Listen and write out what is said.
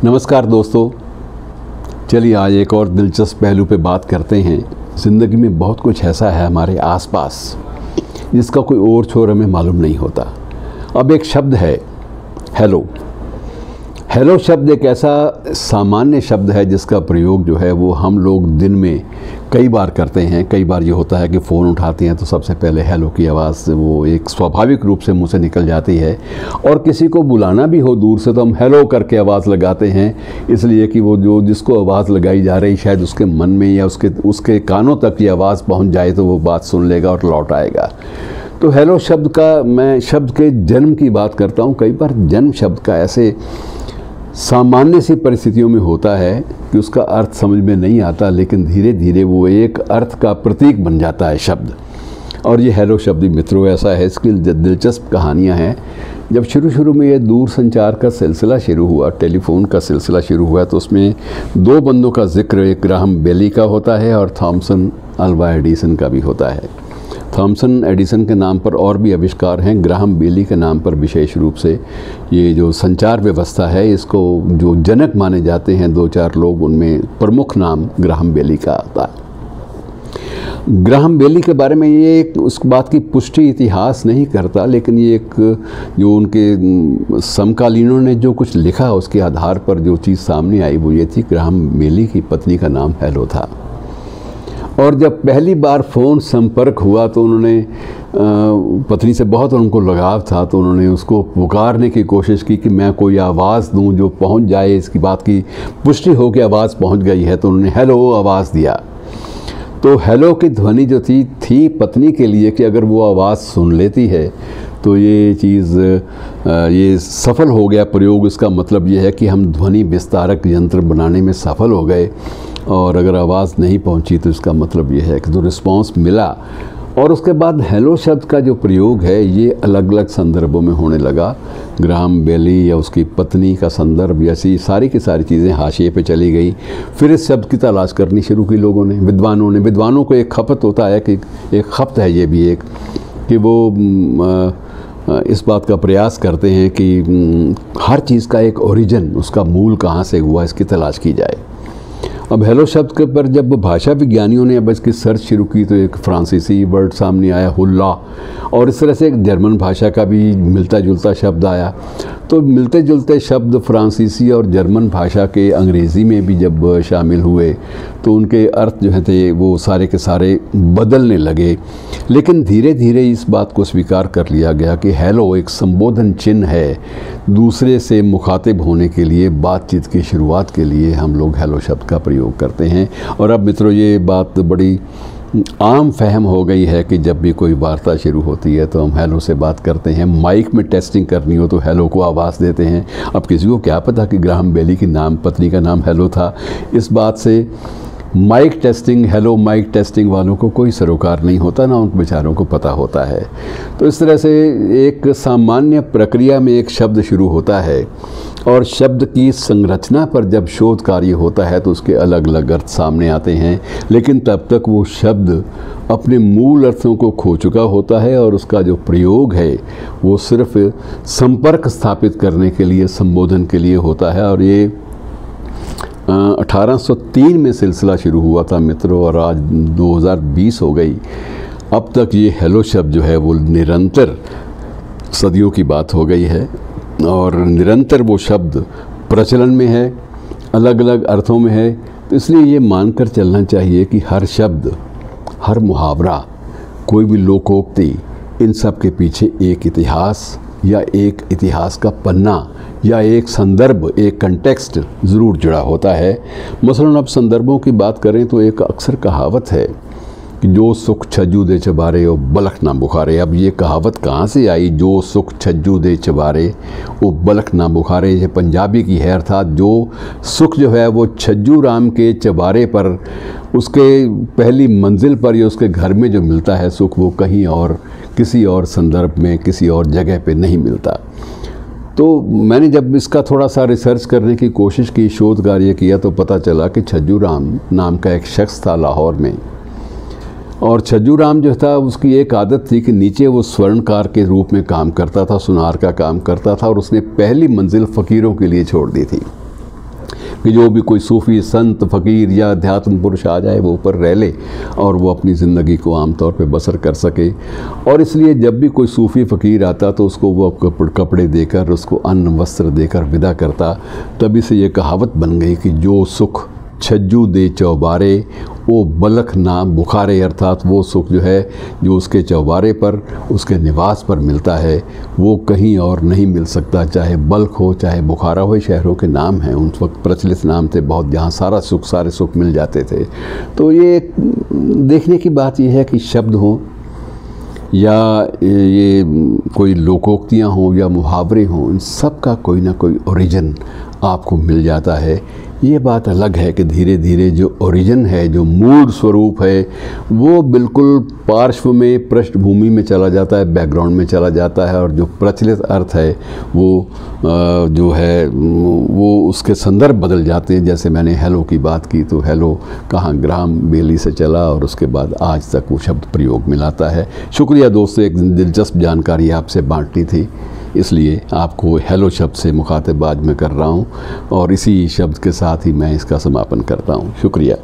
नमस्कार दोस्तों, चलिए आज एक और दिलचस्प पहलू पे बात करते हैं। ज़िंदगी में बहुत कुछ ऐसा है हमारे आसपास जिसका कोई और छोर हमें मालूम नहीं होता। अब एक शब्द है हेलो। हेलो शब्द एक ऐसा सामान्य शब्द है जिसका प्रयोग जो है वो हम लोग दिन में कई बार करते हैं। कई बार ये होता है कि फ़ोन उठाते हैं तो सबसे पहले हेलो की आवाज़ वो एक स्वाभाविक रूप से मुंह से निकल जाती है, और किसी को बुलाना भी हो दूर से तो हम हेलो करके आवाज़ लगाते हैं, इसलिए कि वो जो जिसको आवाज़ लगाई जा रही शायद उसके मन में या उसके कानों तक ये आवाज़ पहुँच जाए तो वो बात सुन लेगा और लौट आएगा। तो हेलो शब्द का मैं शब्द के जन्म की बात करता हूँ। कई बार जन्म शब्द का ऐसे सामान्य सी परिस्थितियों में होता है कि उसका अर्थ समझ में नहीं आता, लेकिन धीरे धीरे वो एक अर्थ का प्रतीक बन जाता है शब्द। और ये हेलो शब्द मित्रों ऐसा है, इसकी दिलचस्प कहानियाँ हैं। जब शुरू में ये दूर संचार का सिलसिला शुरू हुआ, टेलीफोन का सिलसिला शुरू हुआ, तो उसमें दो बंदों का जिक्र एक ग्राहम बेली का होता है और थॉमसन अल्वा एडिसन का भी होता है। थॉमसन एडिसन के नाम पर और भी आविष्कार हैं, ग्राहम बेली के नाम पर विशेष रूप से ये जो संचार व्यवस्था है इसको जो जनक माने जाते हैं दो चार लोग, उनमें प्रमुख नाम ग्राहम बेली का आता है। ग्राहम बेली के बारे में ये एक उस बात की पुष्टि इतिहास नहीं करता, लेकिन ये एक जो उनके समकालीनों ने जो कुछ लिखा उसके आधार पर जो चीज़ सामने आई वो ये थी, ग्राहम बेली की पत्नी का नाम हेलो था। और जब पहली बार फ़ोन संपर्क हुआ तो उन्होंने पत्नी से बहुत उनको लगाव था, तो उन्होंने उसको पुकारने की कोशिश की कि मैं कोई आवाज़ दूं जो पहुंच जाए, इसकी बात की पुष्टि हो कि आवाज़ पहुंच गई है। तो उन्होंने हेलो आवाज़ दिया। तो हेलो की ध्वनि जो थी पत्नी के लिए कि अगर वो आवाज़ सुन लेती है तो ये चीज़ ये सफल हो गया प्रयोग। इसका मतलब ये है कि हम ध्वनि विस्तारक यंत्र बनाने में सफल हो गए, और अगर आवाज़ नहीं पहुंची तो इसका मतलब ये है कि जो रिस्पांस मिला। और उसके बाद हेलो शब्द का जो प्रयोग है ये अलग अलग संदर्भों में होने लगा। ग्राहम बेली या उसकी पत्नी का संदर्भ, ऐसी सारी की सारी चीज़ें हाशिए पे चली गई। फिर इस शब्द की तलाश करनी शुरू की लोगों ने, विद्वानों को एक खपत होता है कि एक खपत है ये भी एक कि वो इस बात का प्रयास करते हैं कि हर चीज़ का एक ओरिजिन, उसका मूल कहाँ से हुआ, इसकी तलाश की जाए। अब हेलो शब्द के पर जब भाषा विज्ञानियों ने अब इसकी सर्च शुरू की तो एक फ्रांसीसी वर्ड सामने आया हुल्ला, और इस तरह से एक जर्मन भाषा का भी मिलता जुलता शब्द आया। तो मिलते जुलते शब्द फ्रांसीसी और जर्मन भाषा के अंग्रेज़ी में भी जब शामिल हुए तो उनके अर्थ जो हैं थे वो सारे के सारे बदलने लगे। लेकिन धीरे धीरे इस बात को स्वीकार कर लिया गया कि हेलो एक संबोधन चिन्ह है, दूसरे से मुखातिब होने के लिए, बातचीत की शुरुआत के लिए हम लोग हेलो शब्द का प्रयोग करते हैं। और अब मित्रों ये बात बड़ी आम फहम हो गई है कि जब भी कोई वार्ता शुरू होती है तो हम हेलो से बात करते हैं। माइक में टेस्टिंग करनी हो तो हेलो को आवाज़ देते हैं। अब किसी को क्या पता कि ग्राहम बेली की पत्नी का नाम हेलो था। इस बात से माइक टेस्टिंग वालों को कोई सरोकार नहीं होता, ना उन बेचारों को पता होता है। तो इस तरह से एक सामान्य प्रक्रिया में एक शब्द शुरू होता है, और शब्द की संरचना पर जब शोध कार्य होता है तो उसके अलग अलग अर्थ सामने आते हैं, लेकिन तब तक वो शब्द अपने मूल अर्थों को खो चुका होता है, और उसका जो प्रयोग है वो सिर्फ संपर्क स्थापित करने के लिए, संबोधन के लिए होता है। और ये 1803 में सिलसिला शुरू हुआ था मित्रों, और आज 2020 हो गई। अब तक ये हेलो शब्द जो है वो निरंतर सदियों की बात हो गई है, और निरंतर वो शब्द प्रचलन में है, अलग अलग अर्थों में है। तो इसलिए ये मानकर चलना चाहिए कि हर शब्द, हर मुहावरा, कोई भी लोकोक्ति, इन सब के पीछे एक इतिहास या एक इतिहास का पन्ना या एक संदर्भ, एक कंटेक्स्ट ज़रूर जुड़ा होता है। मसलन अब संदर्भों की बात करें तो एक अक्सर कहावत है कि जो सुख छज्जू दे चबारे वो बलख ना बुखारे। अब ये कहावत कहाँ से आई, जो सुख छज्जू दे चबारे वो बलख ना बुखारे? ये पंजाबी की है, अर्थात जो सुख जो है वो छज्जू राम के चबारे पर, उसके पहली मंजिल पर या उसके घर में जो मिलता है सुख, वो कहीं और किसी और संदर्भ में, किसी और जगह पे नहीं मिलता। तो मैंने जब इसका थोड़ा सा रिसर्च करने की कोशिश की, शोध कार्य किया, तो पता चला कि छज्जू राम नाम का एक शख्स था लाहौर में, और छज्जू राम जो था उसकी एक आदत थी कि नीचे वो स्वर्णकार के रूप में काम करता था, सुनार का काम करता था, और उसने पहली मंजिल फ़कीरों के लिए छोड़ दी थी। कि जो भी कोई सूफ़ी संत फ़कीर या अध्यात्म पुरुष आ जाए वो ऊपर रह ले और वो अपनी ज़िंदगी को आम तौर पे बसर कर सके। और इसलिए जब भी कोई सूफ़ी फ़कीर आता तो उसको वो कपड़े देकर, उसको अन्न वस्त्र देकर विदा करता। तभी से ये कहावत बन गई कि जो सुख छज्जू दे चौबारे वो बलख ना बुखारे, अर्थात वो सुख जो है जो उसके चौबारे पर, उसके निवास पर मिलता है वो कहीं और नहीं मिल सकता। चाहे बल्ख हो चाहे बुखारा हो, शहरों के नाम हैं, उन वक्त प्रचलित नाम थे बहुत, जहाँ सारे सुख मिल जाते थे। तो ये देखने की बात यह है कि शब्द हो या ये कोई लोकोक्तियाँ हों या मुहावरे हों, इन सब का कोई ना कोई ओरिजिन आपको मिल जाता है। ये बात अलग है कि धीरे धीरे जो ओरिजिन है, जो मूल स्वरूप है, वो बिल्कुल पार्श्व में, पृष्ठभूमि में चला जाता है, बैकग्राउंड में चला जाता है। और जो प्रचलित अर्थ है वो जो है वो उसके संदर्भ बदल जाते हैं। जैसे मैंने हेलो की बात की तो हेलो कहाँ ग्राहम बेली से चला और उसके बाद आज तक वो शब्द प्रयोग में लाता है। शुक्रिया दोस्तों, एक दिलचस्प जानकारी आपसे बांटनी थी, इसलिए आपको हेलो शब्द से मुखातिब आज मैं कर रहा हूँ और इसी शब्द के साथ ही मैं इसका समापन करता हूँ। शुक्रिया।